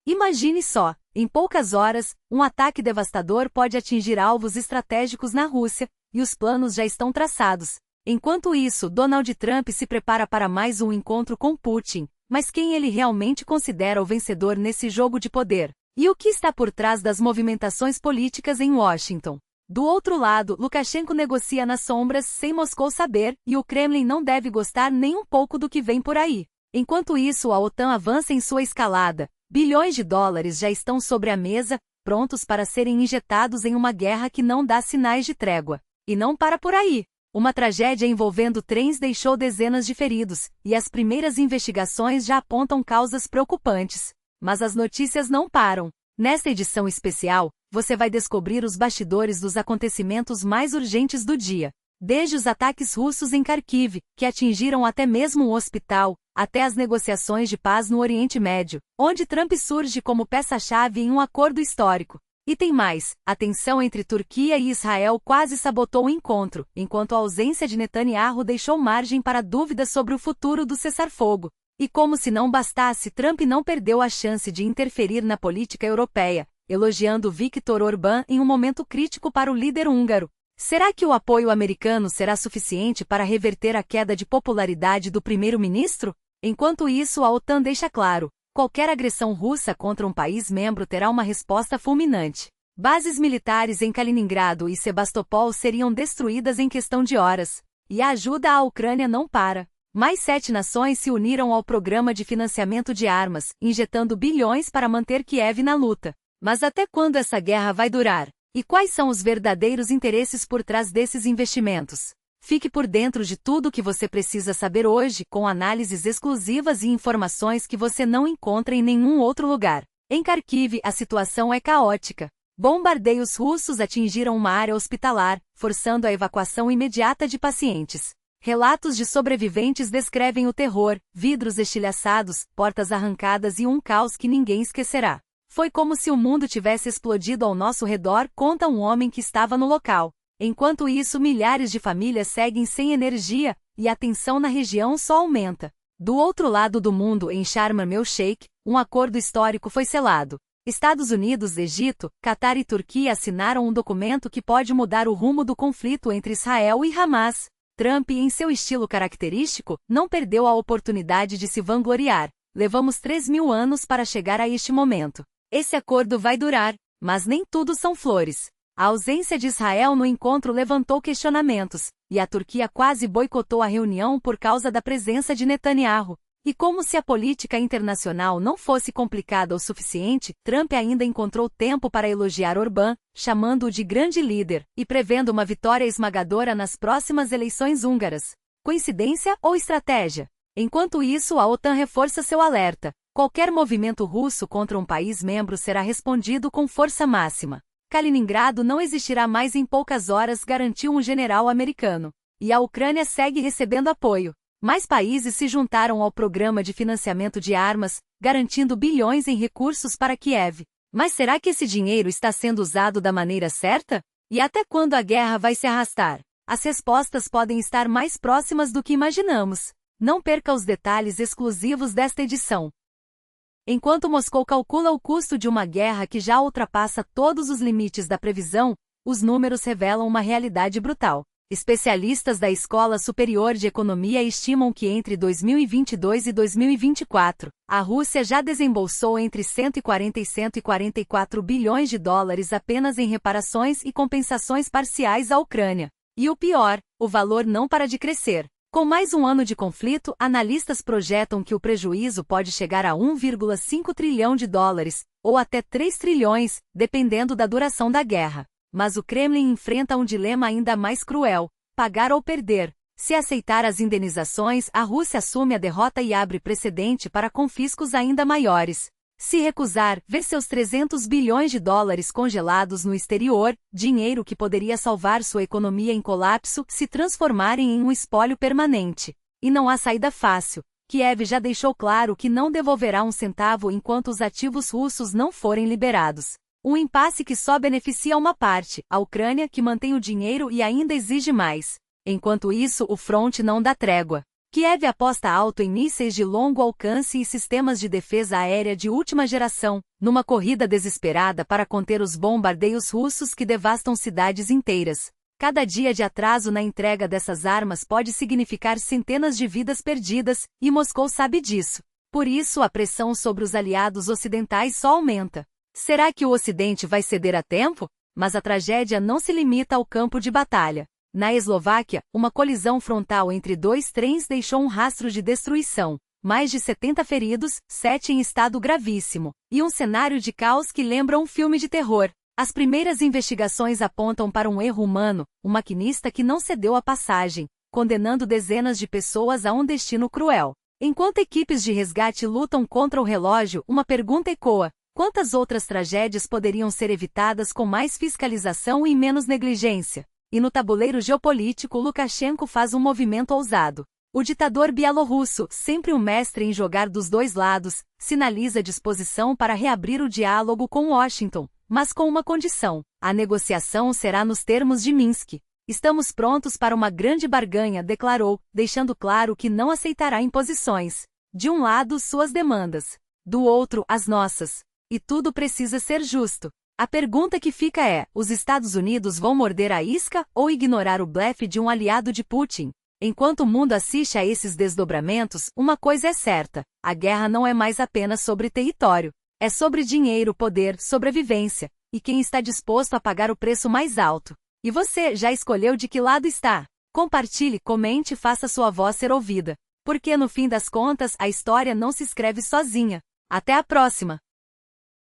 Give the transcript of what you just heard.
Imagine só, em poucas horas, um ataque devastador pode atingir alvos estratégicos na Rússia, e os planos já estão traçados. Enquanto isso, Donald Trump se prepara para mais um encontro com Putin, mas quem ele realmente considera o vencedor nesse jogo de poder? E o que está por trás das movimentações políticas em Washington? Do outro lado, Lukashenko negocia nas sombras sem Moscou saber, e o Kremlin não deve gostar nem um pouco do que vem por aí. Enquanto isso, a OTAN avança em sua escalada. Bilhões de dólares já estão sobre a mesa, prontos para serem injetados em uma guerra que não dá sinais de trégua. E não para por aí. Uma tragédia envolvendo trens deixou dezenas de feridos, e as primeiras investigações já apontam causas preocupantes. Mas as notícias não param. Nesta edição especial, você vai descobrir os bastidores dos acontecimentos mais urgentes do dia. Desde os ataques russos em Kharkiv, que atingiram até mesmo um hospital, até as negociações de paz no Oriente Médio, onde Trump surge como peça-chave em um acordo histórico. E tem mais, a tensão entre Turquia e Israel quase sabotou o encontro, enquanto a ausência de Netanyahu deixou margem para dúvidas sobre o futuro do cessar-fogo. E como se não bastasse, Trump não perdeu a chance de interferir na política europeia, elogiando Viktor Orbán em um momento crítico para o líder húngaro. Será que o apoio americano será suficiente para reverter a queda de popularidade do primeiro-ministro? Enquanto isso, a OTAN deixa claro: qualquer agressão russa contra um país membro terá uma resposta fulminante. Bases militares em Kaliningrado e Sebastopol seriam destruídas em questão de horas. E a ajuda à Ucrânia não para. Mais 7 nações se uniram ao programa de financiamento de armas, injetando bilhões para manter Kiev na luta. Mas até quando essa guerra vai durar? E quais são os verdadeiros interesses por trás desses investimentos? Fique por dentro de tudo o que você precisa saber hoje, com análises exclusivas e informações que você não encontra em nenhum outro lugar. Em Kharkiv, a situação é caótica. Bombardeios russos atingiram uma área hospitalar, forçando a evacuação imediata de pacientes. Relatos de sobreviventes descrevem o terror, vidros estilhaçados, portas arrancadas e um caos que ninguém esquecerá. Foi como se o mundo tivesse explodido ao nosso redor, conta um homem que estava no local. Enquanto isso, milhares de famílias seguem sem energia, e a tensão na região só aumenta. Do outro lado do mundo, em Sharm el-Sheikh, um acordo histórico foi selado. Estados Unidos, Egito, Catar e Turquia assinaram um documento que pode mudar o rumo do conflito entre Israel e Hamas. Trump, em seu estilo característico, não perdeu a oportunidade de se vangloriar. Levamos 3.000 anos para chegar a este momento. Esse acordo vai durar, mas nem tudo são flores. A ausência de Israel no encontro levantou questionamentos, e a Turquia quase boicotou a reunião por causa da presença de Netanyahu. E como se a política internacional não fosse complicada o suficiente, Trump ainda encontrou tempo para elogiar Orbán, chamando-o de grande líder, e prevendo uma vitória esmagadora nas próximas eleições húngaras. Coincidência ou estratégia? Enquanto isso, a OTAN reforça seu alerta. Qualquer movimento russo contra um país membro será respondido com força máxima. Kaliningrado não existirá mais em poucas horas, garantiu um general americano. E a Ucrânia segue recebendo apoio. Mais países se juntaram ao programa de financiamento de armas, garantindo bilhões em recursos para Kiev. Mas será que esse dinheiro está sendo usado da maneira certa? E até quando a guerra vai se arrastar? As respostas podem estar mais próximas do que imaginamos. Não perca os detalhes exclusivos desta edição. Enquanto Moscou calcula o custo de uma guerra que já ultrapassa todos os limites da previsão, os números revelam uma realidade brutal. Especialistas da Escola Superior de Economia estimam que entre 2022 e 2024, a Rússia já desembolsou entre 140 e 144 bilhões de dólares apenas em reparações e compensações parciais à Ucrânia. E o pior, o valor não para de crescer. Com mais um ano de conflito, analistas projetam que o prejuízo pode chegar a 1,5 trilhão de dólares, ou até 3 trilhões, dependendo da duração da guerra. Mas o Kremlin enfrenta um dilema ainda mais cruel: pagar ou perder. Se aceitar as indenizações, a Rússia assume a derrota e abre precedente para confiscos ainda maiores. Se recusar, vê seus 300 bilhões de dólares congelados no exterior, dinheiro que poderia salvar sua economia em colapso, se transformarem em um espólio permanente. E não há saída fácil. Kiev já deixou claro que não devolverá um centavo enquanto os ativos russos não forem liberados. Um impasse que só beneficia uma parte, a Ucrânia, que mantém o dinheiro e ainda exige mais. Enquanto isso, o fronte não dá trégua. Kiev aposta alto em mísseis de longo alcance e sistemas de defesa aérea de última geração, numa corrida desesperada para conter os bombardeios russos que devastam cidades inteiras. Cada dia de atraso na entrega dessas armas pode significar centenas de vidas perdidas, e Moscou sabe disso. Por isso, a pressão sobre os aliados ocidentais só aumenta. Será que o Ocidente vai ceder a tempo? Mas a tragédia não se limita ao campo de batalha. Na Eslováquia, uma colisão frontal entre dois trens deixou um rastro de destruição, mais de 70 feridos, 7 em estado gravíssimo, e um cenário de caos que lembra um filme de terror. As primeiras investigações apontam para um erro humano, um maquinista que não cedeu a passagem, condenando dezenas de pessoas a um destino cruel. Enquanto equipes de resgate lutam contra o relógio, uma pergunta ecoa: quantas outras tragédias poderiam ser evitadas com mais fiscalização e menos negligência? E no tabuleiro geopolítico, Lukashenko faz um movimento ousado. O ditador bielorrusso, sempre um mestre em jogar dos dois lados, sinaliza disposição para reabrir o diálogo com Washington, mas com uma condição: a negociação será nos termos de Minsk. Estamos prontos para uma grande barganha, declarou, deixando claro que não aceitará imposições. De um lado, suas demandas. Do outro, as nossas. E tudo precisa ser justo. A pergunta que fica é: os Estados Unidos vão morder a isca ou ignorar o blefe de um aliado de Putin? Enquanto o mundo assiste a esses desdobramentos, uma coisa é certa: a guerra não é mais apenas sobre território. É sobre dinheiro, poder, sobrevivência. E quem está disposto a pagar o preço mais alto? E você, já escolheu de que lado está? Compartilhe, comente e faça sua voz ser ouvida. Porque no fim das contas, a história não se escreve sozinha. Até a próxima!